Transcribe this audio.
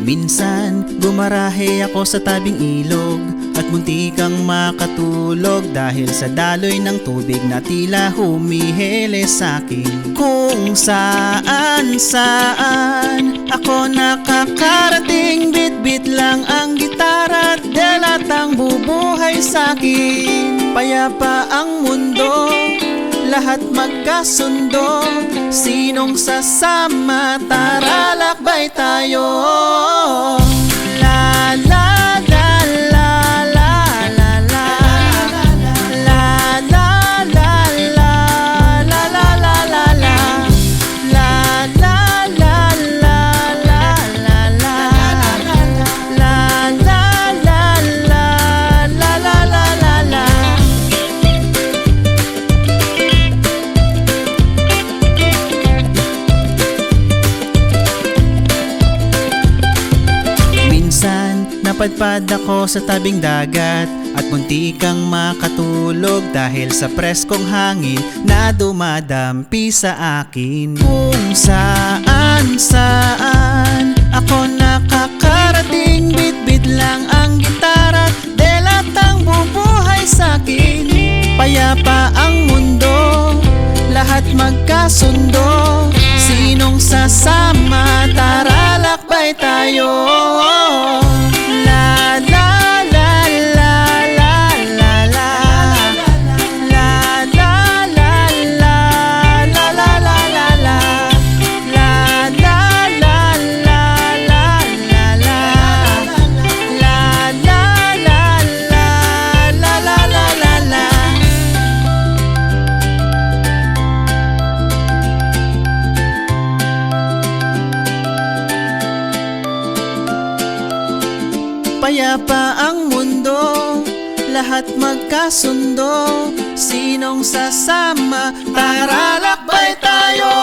Minsan, gumarahe ako sa tabing ilog at muntikang makatulog dahil sa daloy ng tubig na tila humihele sa'kin. Kung saan ako nakakarating, bit-bit lang ang gitara at delatang bubuhay sa'kin. Payapa ang mundo, lahat magkasundo, sinong sasama? Tara, lakbay tayo. La la la la la la la la la la la la la la la la la la la la napadpad ako sa tabing dagat at muntikang makatulog dahil sa preskong hangin na dumadampi sa akin. Kung saan ako nakakarating, bit-bit lang ang gitara, delatang bubuhay sa'kin. Payapa ang mundo, lahat magkasundo, sinong sasama? Tara, lakbay tayo. Payapa ang mundo, lahat magkasundo, sinong sasama? Tara, lakbay tayo.